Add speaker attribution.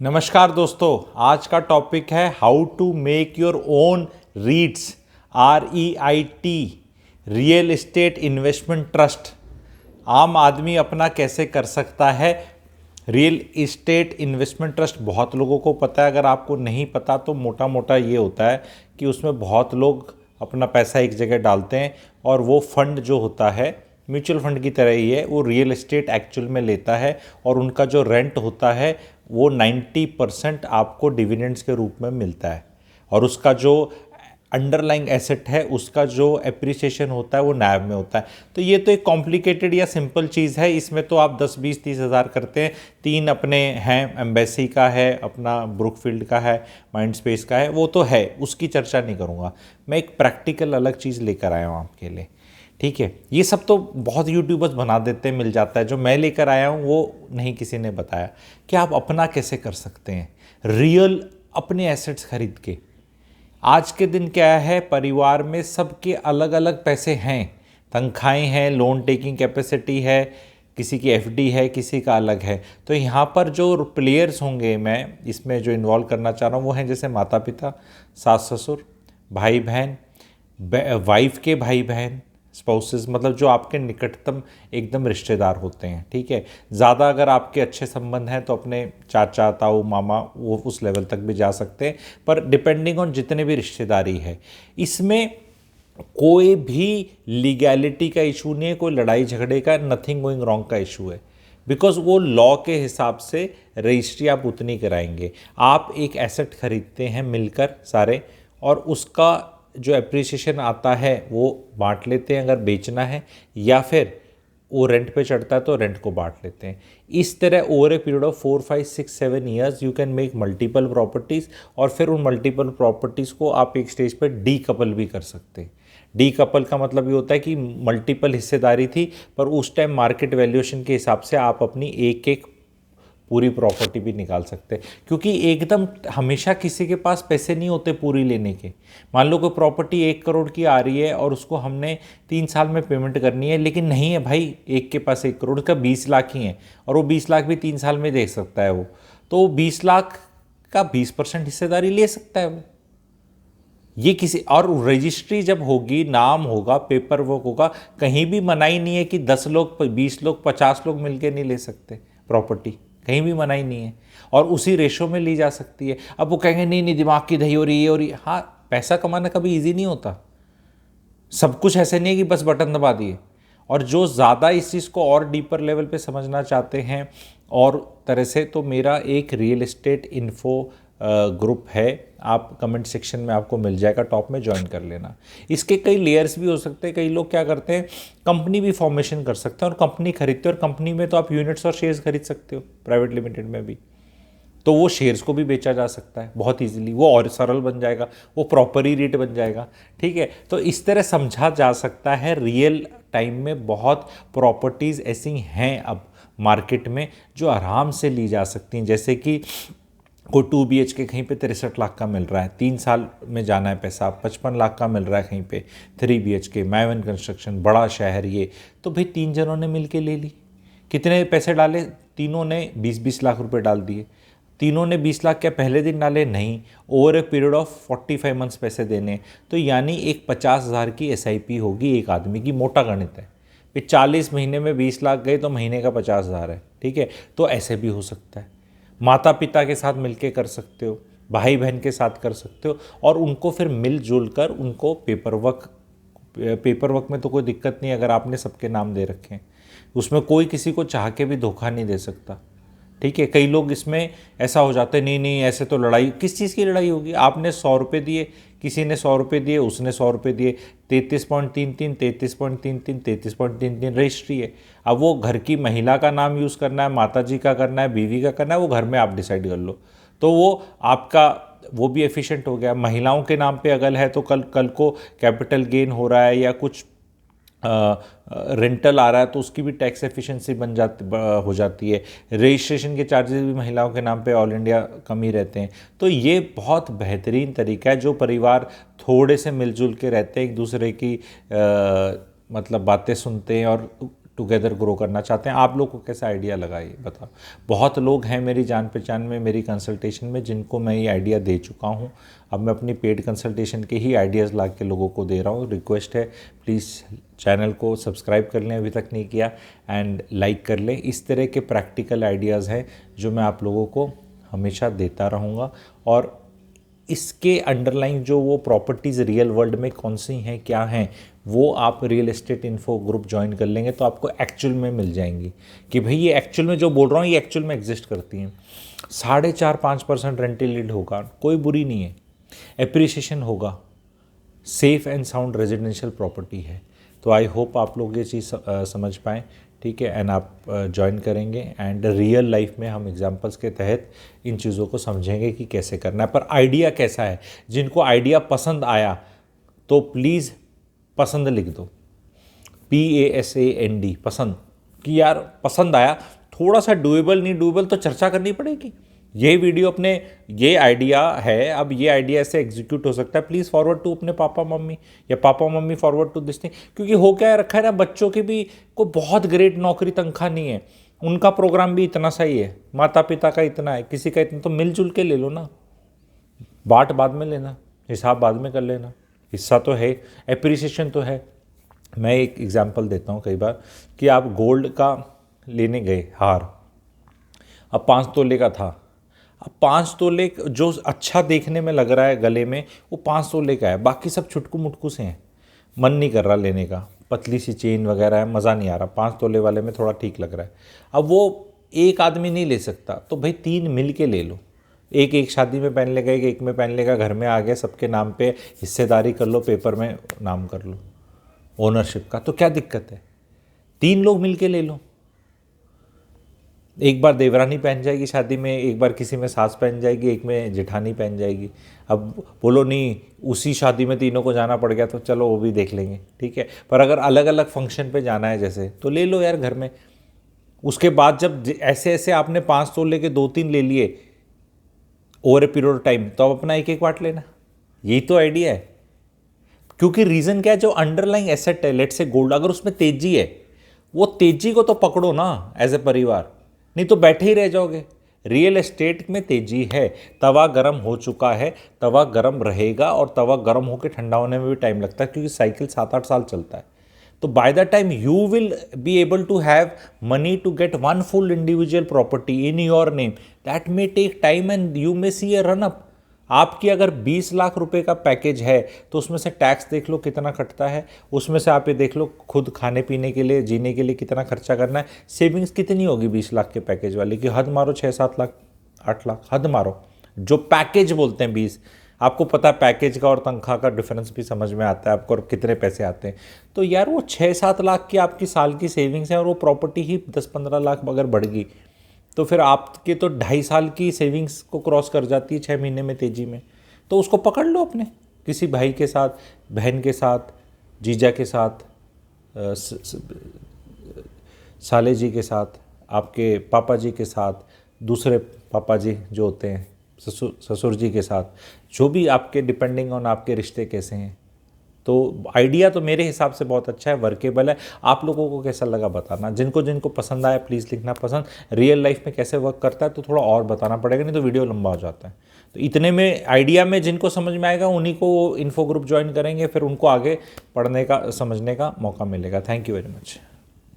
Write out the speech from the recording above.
Speaker 1: नमस्कार दोस्तों, आज का टॉपिक है how to make your own REITs REIT real estate investment trust. आम आदमी अपना कैसे कर सकता है रियल एस्टेट इन्वेस्टमेंट ट्रस्ट। बहुत लोगों को पता है, अगर आपको नहीं पता तो मोटा मोटा ये होता है कि उसमें बहुत लोग अपना पैसा एक जगह डालते हैं और वो फंड जो होता है म्यूचुअल फंड की तरह ही है, वो रियल एस्टेट एक्चुअल में लेता है और उनका जो रेंट होता है वो 90% आपको डिविडेंड्स के रूप में मिलता है और उसका जो अंडरलाइंग एसेट है उसका जो एप्रिसिएशन होता है वो नैब में होता है। तो ये तो एक कॉम्प्लिकेटेड या सिंपल चीज़ है, इसमें तो आप 10 20 30 हज़ार करते हैं। 3 अपने हैं, एम्बेसी का है, अपना ब्रुकफील्ड का है, माइंडस्पेस का है, वो तो है, उसकी चर्चा नहीं करूँगा। मैं एक प्रैक्टिकल अलग चीज़ लेकर आया हूँ आपके लिए, ठीक है। ये सब तो बहुत यूट्यूबर्स बना देते हैं, मिल जाता है। जो मैं लेकर आया हूँ वो नहीं किसी ने बताया कि आप अपना कैसे कर सकते हैं रियल अपने एसेट्स खरीद के। आज के दिन क्या है, परिवार में सबके अलग अलग पैसे हैं, तनख्वाहें हैं, लोन टेकिंग कैपेसिटी है, किसी की FD है, किसी का अलग है। तो यहाँ पर जो प्लेयर्स होंगे, मैं इसमें जो इन्वॉल्व करना चाह रहा हूँ वो हैं जैसे माता पिता, सास ससुर, भाई बहन, वाइफ के भाई बहन, स्पाउसेस, मतलब जो आपके निकटतम एकदम रिश्तेदार होते हैं, ठीक है। ज़्यादा अगर आपके अच्छे संबंध हैं तो अपने चाचा ताऊ मामा, वो उस लेवल तक भी जा सकते हैं, पर डिपेंडिंग ऑन जितने भी रिश्तेदारी है। इसमें कोई भी लीगैलिटी का इशू नहीं है, कोई लड़ाई झगड़े का, नथिंग गोइंग रॉन्ग का इशू है, बिकॉज वो लॉ के हिसाब से रजिस्ट्री आप उतनी कराएंगे। आप एक एसेट खरीदते हैं मिलकर सारे, और उसका जो एप्रिसिएशन आता है वो बांट लेते हैं अगर बेचना है, या फिर वो रेंट पे चढ़ता है तो रेंट को बांट लेते हैं। इस तरह over a period of 4 5 6 7 years you can make multiple properties, और फिर उन मल्टीपल प्रॉपर्टीज़ को आप एक स्टेज पर डीकपल भी कर सकते हैं। डीकपल का मतलब ये होता है कि मल्टीपल हिस्सेदारी थी, पर उस टाइम मार्केट वैल्यूएशन के हिसाब से आप अपनी एक एक पूरी प्रॉपर्टी भी निकाल सकते हैं, क्योंकि एकदम हमेशा किसी के पास पैसे नहीं होते पूरी लेने के। मान लो कोई प्रॉपर्टी 1 करोड़ की आ रही है और उसको हमने 3 साल में पेमेंट करनी है, लेकिन नहीं है भाई, एक के पास 1 करोड़ का 20 लाख ही है और वो 20 लाख भी 3 साल में दे सकता है वो, तो 20 लाख का 20% हिस्सेदारी ले सकता है वो। ये किसी और रजिस्ट्री जब होगी, नाम होगा, पेपर वर्क होगा, कहीं भी मनाही नहीं है कि 10 लोग 20 लोग 50 लोग मिलकर नहीं ले सकते प्रॉपर्टी, कहीं भी मनाही नहीं है, और उसी रेशो में ली जा सकती है। अब वो कहेंगे नहीं नहीं दिमाग की दही हो रही है, और हाँ, पैसा कमाना कभी इजी नहीं होता, सब कुछ ऐसे नहीं है कि बस बटन दबा दिए। और जो ज़्यादा इस चीज़ को और डीपर लेवल पे समझना चाहते हैं और तरह से, तो मेरा एक रियल एस्टेट इन्फो ग्रुप है, आप कमेंट सेक्शन में आपको मिल जाएगा, टॉप में ज्वाइन कर लेना। इसके कई लेयर्स भी हो सकते हैं। कई लोग क्या करते हैं, कंपनी भी फॉर्मेशन कर सकते हैं और कंपनी खरीदते हैं, और कंपनी में तो आप यूनिट्स और शेयर्स खरीद सकते हो, प्राइवेट लिमिटेड में भी, तो वो शेयर्स को भी बेचा जा सकता है बहुत इजीली, वो और सरल बन जाएगा, वो प्रॉपर्टी रेट बन जाएगा, ठीक है। तो इस तरह समझा जा सकता है। रियल टाइम में बहुत प्रॉपर्टीज़ ऐसी हैं अब मार्केट में जो आराम से ली जा सकती हैं, जैसे कि कोई 2 BHK कहीं पे 63 लाख का मिल रहा है, 3 साल में जाना है पैसा, 55 लाख का मिल रहा है कहीं पे 3 BHK, मैवन कंस्ट्रक्शन, बड़ा शहर ये, तो भाई 3 जनों ने मिल के ले ली। कितने पैसे डाले? तीनों ने 20-20 लाख रुपए डाल दिए। तीनों ने 20 लाख क्या पहले दिन डाले? नहीं, over a period of 45 months पैसे देने। तो यानी एक 50,000 की SIP होगी एक आदमी की, मोटा गणित है। फिर 40 महीने में 20 लाख गए तो महीने का 50,000 है, ठीक है। तो ऐसे भी हो सकता है। माता पिता के साथ मिलके कर सकते हो, भाई बहन के साथ कर सकते हो, और उनको फिर मिलजुल कर उनको पेपर वर्क में तो कोई दिक्कत नहीं, अगर आपने सबके नाम दे रखे हैं, उसमें कोई किसी को चाह के भी धोखा नहीं दे सकता, ठीक है। कई लोग इसमें ऐसा हो जाते हैं, नहीं नहीं ऐसे तो लड़ाई, किस चीज़ की लड़ाई होगी? आपने 100 रुपये दिए, किसी ने 100 रुपये दिए, उसने 100 रुपये दिए, 33.33 33.33 33.33 रजिस्ट्री है। अब वो घर की महिला का नाम यूज़ करना है, माता जी का करना है, बीवी का करना है, वो घर में आप डिसाइड कर लो, तो वो आपका वो भी एफिशिएंट हो गया। महिलाओं के नाम पे अगर है तो कल को कैपिटल गेन हो रहा है या कुछ रेंटल आ रहा है तो उसकी भी टैक्स एफिशिएंसी हो जाती है। रजिस्ट्रेशन के चार्जेस भी महिलाओं के नाम पे ऑल इंडिया कम ही रहते हैं। तो ये बहुत बेहतरीन तरीका है, जो परिवार थोड़े से मिलजुल के रहते हैं, एक दूसरे की मतलब बातें सुनते हैं और टुगेदर ग्रो करना चाहते हैं। आप लोग को कैसा आइडिया लगा ये बताओ। बहुत लोग हैं मेरी जान पहचान में, मेरी कंसल्टेशन में, जिनको मैं ये आइडिया दे चुका हूँ। अब मैं अपनी पेड कंसल्टेशन के ही आइडियाज़ ला के लोगों को दे रहा हूँ। रिक्वेस्ट है प्लीज़ चैनल को सब्सक्राइब कर लें अभी तक नहीं किया, एंड लाइक कर लें। इस तरह के प्रैक्टिकल आइडियाज़ हैं जो मैं आप लोगों को हमेशा देता रहूँगा। और इसके अंडरलाइन जो वो प्रॉपर्टीज़ रियल वर्ल्ड में कौन सी हैं, क्या हैं, वो आप real estate info group join कर लेंगे तो आपको एक्चुअल में मिल जाएंगी कि भाई ये एक्चुअल में जो बोल रहा हूँ ये एक्चुअल में एग्जिस्ट करती हैं। 4.5-5% रेंटल यील्ड होगा, कोई बुरी नहीं है। एप्रिसिएशन होगा, safe and sound residential property है। तो आई होप आप लोग ये चीज़ समझ पाएँ, ठीक है, एंड आप ज्वाइन करेंगे एंड रियल लाइफ में हम एग्जांपल्स के तहत इन चीज़ों को समझेंगे कि कैसे करना है। पर आइडिया कैसा है, जिनको आइडिया पसंद आया तो प्लीज़ पसंद लिख दो, PASAND, पसंद, कि यार पसंद आया। थोड़ा सा डुएबल नहीं डुएबल तो चर्चा करनी पड़ेगी। ये वीडियो अपने, ये आइडिया है, अब ये आइडिया ऐसे एग्जीक्यूट हो सकता है, प्लीज़ फॉरवर्ड टू अपने पापा मम्मी, या पापा मम्मी फॉरवर्ड टू दिस थिंग। क्योंकि हो क्या रखा है ना, बच्चों की भी को बहुत ग्रेट नौकरी तनख्वाह नहीं है, उनका प्रोग्राम भी इतना सही है, माता पिता का इतना है, किसी का इतना, तो मिलजुल के ले लो ना। बांट बाद में लेना, हिसाब बाद में कर लेना, हिस्सा तो है, एप्रिसिएशन तो है। मैं एक एग्जांपल देता हूँ कई बार कि आप गोल्ड का लेने गए हार, अब 5 तोले का था, अब 5 तोले जो अच्छा देखने में लग रहा है गले में वो 5 तोले का है, बाकी सब छुटकू मुटकू से हैं, मन नहीं कर रहा लेने का, पतली सी चेन वगैरह है, मज़ा नहीं आ रहा। 5 तोले वाले में थोड़ा ठीक लग रहा है। अब वो एक आदमी नहीं ले सकता, तो भाई 3 मिल के ले लो। एक शादी में पहन लेगा, एक में पहन लेगा, घर में आ गया, सबके नाम पे हिस्सेदारी कर लो, पेपर में नाम कर लो ओनरशिप का, तो क्या दिक्कत है? 3 लोग मिल के ले लो। एक बार देवरानी पहन जाएगी शादी में, एक बार किसी में सास पहन जाएगी, एक में जेठानी पहन जाएगी। अब बोलो नहीं उसी शादी में तीनों को जाना पड़ गया तो चलो वो भी देख लेंगे, ठीक है। पर अगर अलग अलग फंक्शन पे जाना है जैसे, तो ले लो यार घर में। उसके बाद जब ऐसे ऐसे आपने 5 तोले के 2-3 ले लिए over a period of time, तो अब अपना एक बांट लेना। यही तो आइडिया है। क्योंकि रीज़न क्या है, जो अंडरलाइंग एसेट है, लेट से गोल्ड, अगर उसमें तेजी है, वो तेजी को तो पकड़ो ना एज ए परिवार, नहीं तो बैठे ही रह जाओगे। रियल एस्टेट में तेजी है, तवा गर्म हो चुका है, तवा गर्म रहेगा, और तवा गर्म होकर ठंडा होने में भी टाइम लगता है, क्योंकि साइकिल 7-8 साल चलता है। तो by the time you will be able to have money to get one full individual property in your name, that may take time and you may see a run up. आपकी अगर 20 लाख रुपए का package है तो उसमें से tax देख लो कितना कटता है, उसमें से आप ये देख लो खुद खाने पीने के लिए, जीने के लिए कितना खर्चा करना है, सेविंग्स कितनी होगी 20 लाख के पैकेज वाली की। हद मारो 6-7 लाख, 8 लाख, हद मारो। जो पैकेज बोलते हैं 20, आपको पता है पैकेज का और तनख्वाह का डिफरेंस भी समझ में आता है आपको, और कितने पैसे आते हैं। तो यार वो 6-7 लाख की आपकी साल की सेविंग्स है, और वो प्रॉपर्टी ही 10-15 लाख अगर बढ़ गई तो फिर आपके तो 2.5 साल की सेविंग्स को क्रॉस कर जाती है 6 महीने में तेजी में। तो उसको पकड़ लो अपने किसी भाई के साथ, बहन के साथ, जीजा के साथ, साले जी के साथ, आपके पापा जी के साथ, दूसरे पापा जी जो होते हैं ससुर जी के साथ, जो भी आपके, डिपेंडिंग ऑन आपके रिश्ते कैसे हैं। तो आइडिया तो मेरे हिसाब से बहुत अच्छा है, वर्केबल है। आप लोगों को कैसा लगा बताना, जिनको जिनको पसंद आया प्लीज़ लिखना पसंद। रियल लाइफ में कैसे वर्क करता है तो थोड़ा और बताना पड़ेगा, नहीं तो वीडियो लंबा हो जाता है। तो इतने में आइडिया में जिनको समझ में आएगा उन्हीं को इन्फो ग्रुप ज्वाइन करेंगे, फिर उनको आगे पढ़ने का, समझने का मौका मिलेगा। Thank you very much.